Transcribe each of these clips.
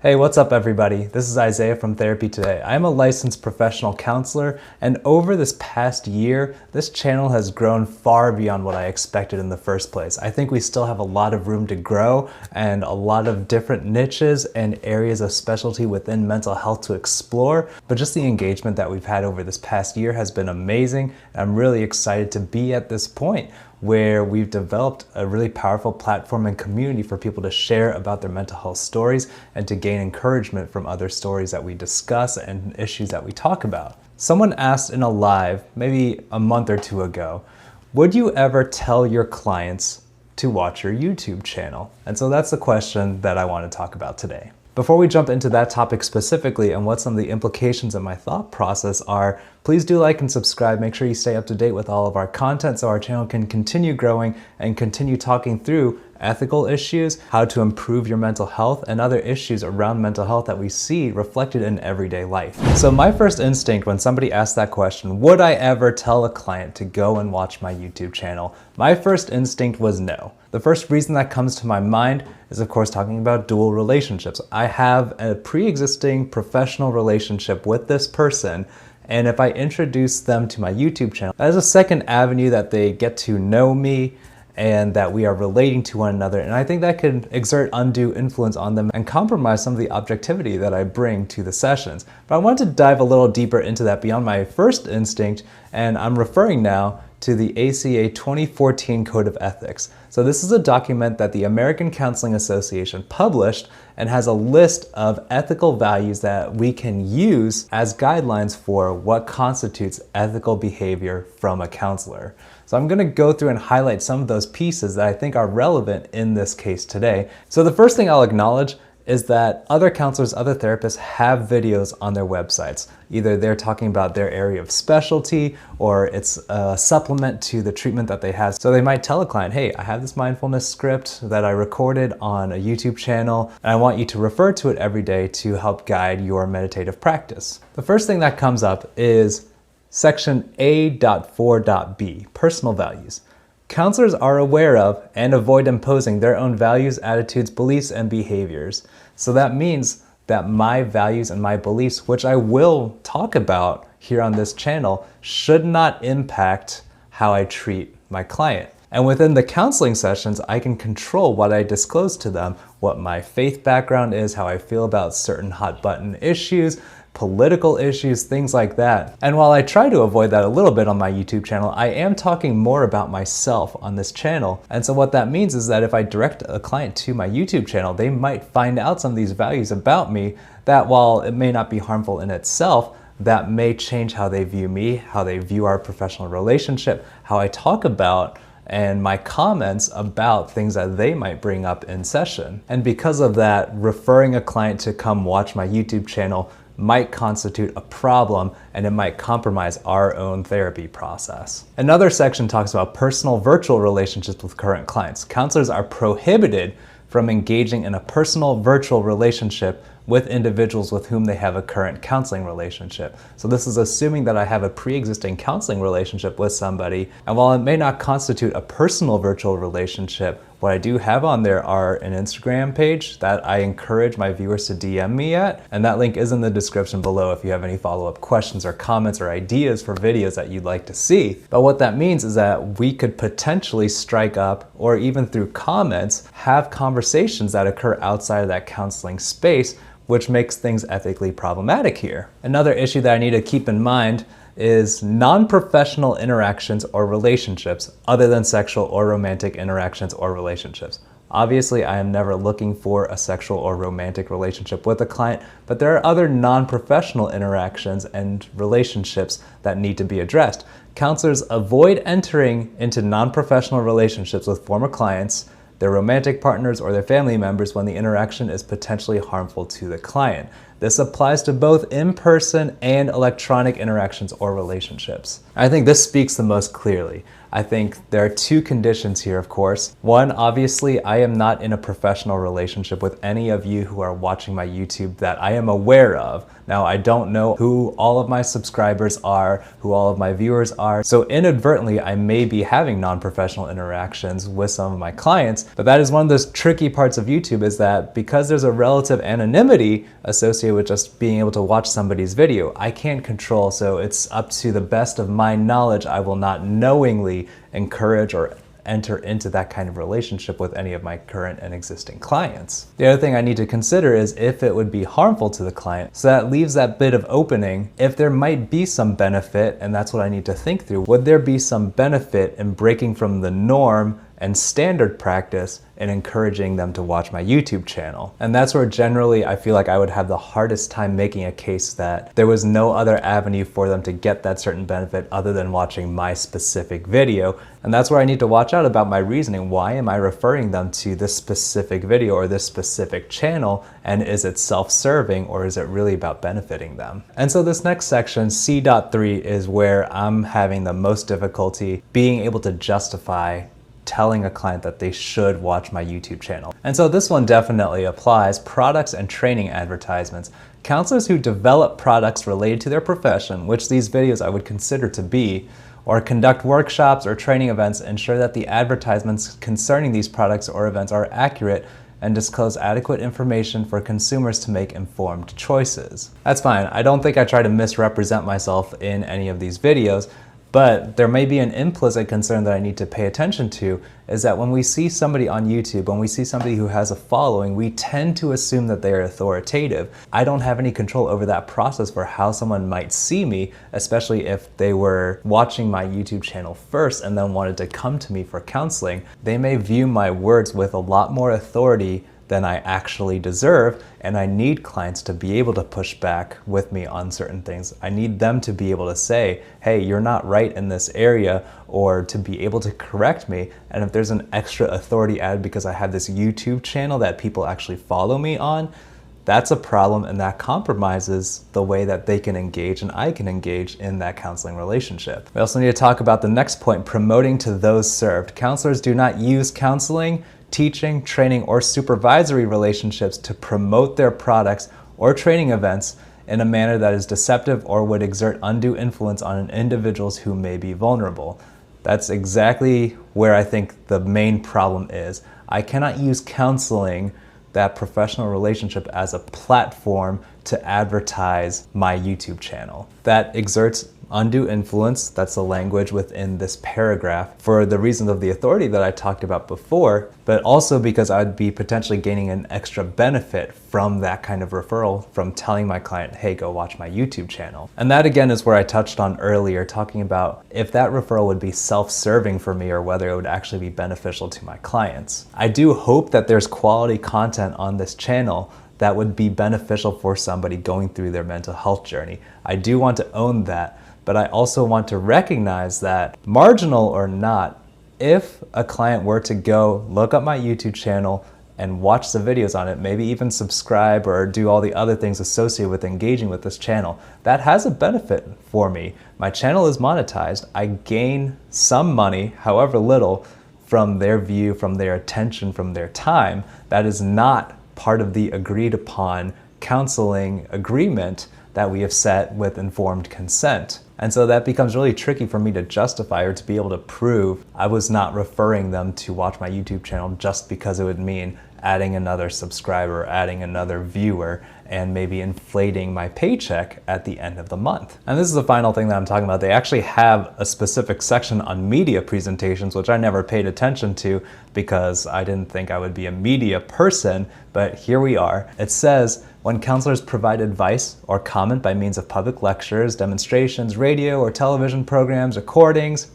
Hey, what's up everybody? This is Isaiah from Therapy Today. I'm a licensed professional counselor, and over this past year, this channel has grown far beyond what I expected in the first place. I think we still have a lot of room to grow and a lot of different niches and areas of specialty within mental health to explore, but just the engagement that we've had over this past year has been amazing. I'm really excited to be at this point where we've developed a really powerful platform and community for people to share about their mental health stories and to gain encouragement from other stories that we discuss and issues that we talk about. Someone asked in a live, maybe a month or two ago, would you ever tell your clients to watch your YouTube channel? And so that's the question that I want to talk about today. Before we jump into that topic specifically and what some of the implications of my thought process are, please do like and subscribe. Make sure you stay up to date with all of our content so our channel can continue growing and continue talking through ethical issues, how to improve your mental health, and other issues around mental health that we see reflected in everyday life. So my first instinct when somebody asked that question, would I ever tell a client to go and watch my YouTube channel? My first instinct was no. The first reason that comes to my mind is, of course, talking about dual relationships. I have a pre-existing professional relationship with this person, and if I introduce them to my YouTube channel, that is a second avenue that they get to know me and that we are relating to one another. And I think that can exert undue influence on them and compromise some of the objectivity that I bring to the sessions. But I want to dive a little deeper into that beyond my first instinct, and I'm referring now to the ACA 2014 Code of Ethics. So this is a document that the American Counseling Association published and has a list of ethical values that we can use as guidelines for what constitutes ethical behavior from a counselor. So I'm gonna go through and highlight some of those pieces that I think are relevant in this case today. So the first thing I'll acknowledge is that other counselors, other therapists have videos on their websites. Either they're talking about their area of specialty or it's a supplement to the treatment that they have. So they might tell a client, hey, I have this mindfulness script that I recorded on a YouTube channel, and I want you to refer to it every day to help guide your meditative practice. The first thing that comes up is section A.4.B, personal values. Counselors are aware of and avoid imposing their own values, attitudes, beliefs, and behaviors. So that means that my values and my beliefs, which I will talk about here on this channel, should not impact how I treat my client. And within the counseling sessions, I can control what I disclose to them, what my faith background is, how I feel about certain hot button issues, political issues, things like that. And while I try to avoid that a little bit on my YouTube channel, I am talking more about myself on this channel. And so what that means is that if I direct a client to my YouTube channel, they might find out some of these values about me that, while it may not be harmful in itself, that may change how they view me, how they view our professional relationship, how I talk about and my comments about things that they might bring up in session. And because of that, referring a client to come watch my YouTube channel might constitute a problem, and it might compromise our own therapy process. Another section talks about personal virtual relationships with current clients. Counselors are prohibited from engaging in a personal virtual relationship with individuals with whom they have a current counseling relationship. So this is assuming that I have a pre-existing counseling relationship with somebody, and while it may not constitute a personal virtual relationship, what I do have on there are an Instagram page that I encourage my viewers to DM me at, and that link is in the description below if you have any follow-up questions or comments or ideas for videos that you'd like to see. But what that means is that we could potentially strike up, or even through comments, have conversations that occur outside of that counseling space, which makes things ethically problematic here. Another issue that I need to keep in mind is non-professional interactions or relationships other than sexual or romantic interactions or relationships. Obviously, I am never looking for a sexual or romantic relationship with a client, but there are other non-professional interactions and relationships that need to be addressed. Counselors avoid entering into non-professional relationships with former clients, their romantic partners, or their family members when the interaction is potentially harmful to the client. This applies to both in-person and electronic interactions or relationships. I think this speaks the most clearly. I think there are two conditions here, of course. One, obviously, I am not in a professional relationship with any of you who are watching my YouTube that I am aware of. Now, I don't know who all of my subscribers are, who all of my viewers are, so inadvertently, I may be having non-professional interactions with some of my clients, but that is one of those tricky parts of YouTube, is that because there's a relative anonymity associated with just being able to watch somebody's video, I can't control, so it's up to the best of my knowledge. I will not knowingly encourage or enter into that kind of relationship with any of my current and existing clients. The other thing I need to consider is if it would be harmful to the client. So that leaves that bit of opening. If there might be some benefit, and that's what I need to think through, would there be some benefit in breaking from the norm and standard practice and encouraging them to watch my YouTube channel? And that's where generally I feel like I would have the hardest time making a case that there was no other avenue for them to get that certain benefit other than watching my specific video. And that's where I need to watch out about my reasoning. Why am I referring them to this specific video or this specific channel? And is it self-serving, or is it really about benefiting them? And so this next section, C.3, is where I'm having the most difficulty being able to justify telling a client that they should watch my YouTube channel. And so this one definitely applies: products and training advertisements. Counselors who develop products related to their profession, which these videos I would consider to be, or conduct workshops or training events, ensure that the advertisements concerning these products or events are accurate and disclose adequate information for consumers to make informed choices. That's fine. I don't think I try to misrepresent myself in any of these videos, but there may be an implicit concern that I need to pay attention to, is that when we see somebody on YouTube, when we see somebody who has a following, we tend to assume that they are authoritative. I don't have any control over that process for how someone might see me, especially if they were watching my YouTube channel first and then wanted to come to me for counseling. They may view my words with a lot more authority than I actually deserve, and I need clients to be able to push back with me on certain things. I need them to be able to say, hey, you're not right in this area, or to be able to correct me. And if there's an extra authority added because I have this YouTube channel that people actually follow me on, that's a problem, and that compromises the way that they can engage and I can engage in that counseling relationship. We also need to talk about the next point: promoting to those served. Counselors do not use counseling, teaching, training, or supervisory relationships to promote their products or training events in a manner that is deceptive or would exert undue influence on individuals who may be vulnerable. That's exactly where I think the main problem is. I cannot use counseling, that professional relationship, as a platform to advertise my YouTube channel. That exerts undue influence, that's the language within this paragraph, for the reasons of the authority that I talked about before, but also because I'd be potentially gaining an extra benefit from that kind of referral, from telling my client, hey, go watch my YouTube channel. And that again is where I touched on earlier, talking about if that referral would be self-serving for me or whether it would actually be beneficial to my clients. I do hope that there's quality content on this channel that would be beneficial for somebody going through their mental health journey. I do want to own that, but I also want to recognize that, marginal or not, if a client were to go look up my YouTube channel and watch the videos on it, maybe even subscribe or do all the other things associated with engaging with this channel, that has a benefit for me. My channel is monetized. I gain some money, however little, from their view, from their attention, from their time. That is not part of the agreed upon counseling agreement that we have set with informed consent. And so that becomes really tricky for me to justify or to be able to prove I was not referring them to watch my YouTube channel just because it would mean adding another subscriber, adding another viewer, and maybe inflating my paycheck at the end of the month. And this is the final thing that I'm talking about. They actually have a specific section on media presentations, which I never paid attention to because I didn't think I would be a media person, but here we are. It says, when counselors provide advice or comment by means of public lectures, demonstrations, radio or television programs, recordings,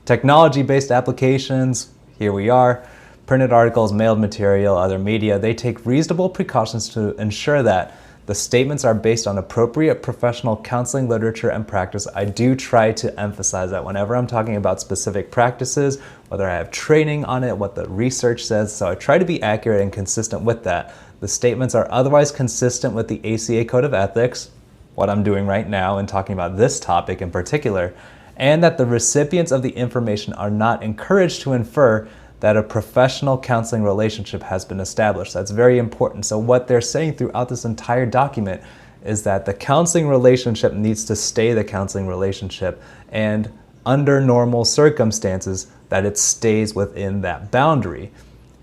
technology-based applications, here we are, printed articles, mailed material, other media, they take reasonable precautions to ensure that the statements are based on appropriate professional counseling literature and practice. I do try to emphasize that whenever I'm talking about specific practices, whether I have training on it, what the research says, so I try to be accurate and consistent with that. the statements are otherwise consistent with the ACA Code of Ethics, what I'm doing right now and talking about this topic in particular, and that the recipients of the information are not encouraged to infer that a professional counseling relationship has been established. That's very important. So what they're saying throughout this entire document is that the counseling relationship needs to stay the counseling relationship, and under normal circumstances that it stays within that boundary.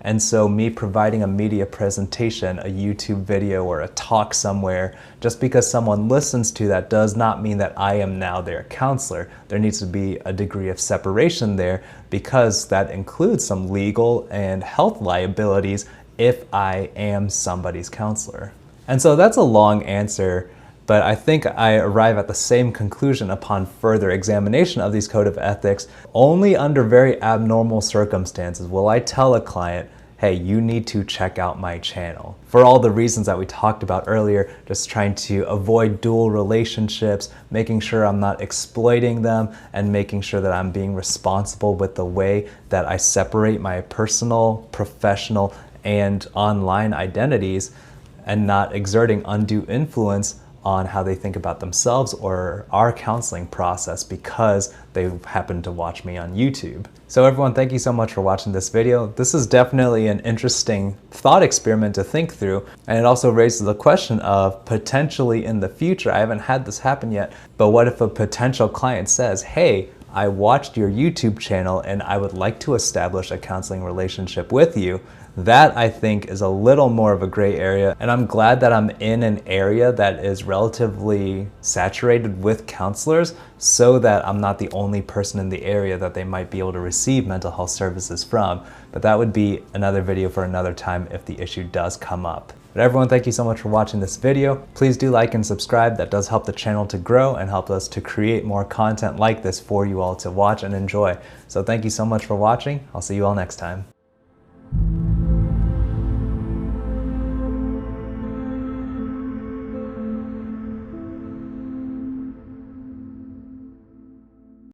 And so me providing a media presentation, a YouTube video, or a talk somewhere, just because someone listens to that does not mean that I am now their counselor. There needs to be a degree of separation there, because that includes some legal and health liabilities if I am somebody's counselor. And so that's a long answer, but I think I arrive at the same conclusion upon further examination of these code of ethics. Only under very abnormal circumstances will I tell a client, hey, you need to check out my channel. For all the reasons that we talked about earlier, just trying to avoid dual relationships, making sure I'm not exploiting them, and making sure that I'm being responsible with the way that I separate my personal, professional, and online identities, and not exerting undue influence on how they think about themselves or our counseling process because they happen to watch me on YouTube. So everyone, thank you so much for watching this video. This is definitely an interesting thought experiment to think through, and it also raises the question of potentially in the future, I haven't had this happen yet, but what if a potential client says, hey, I watched your YouTube channel and I would like to establish a counseling relationship with you. That, I think, is a little more of a gray area, and I'm glad that I'm in an area that is relatively saturated with counselors so that I'm not the only person in the area that they might be able to receive mental health services from. But that would be another video for another time if the issue does come up. But everyone, thank you so much for watching this video. Please do like and subscribe. That does help the channel to grow and help us to create more content like this for you all to watch and enjoy. So thank you so much for watching. I'll see you all next time.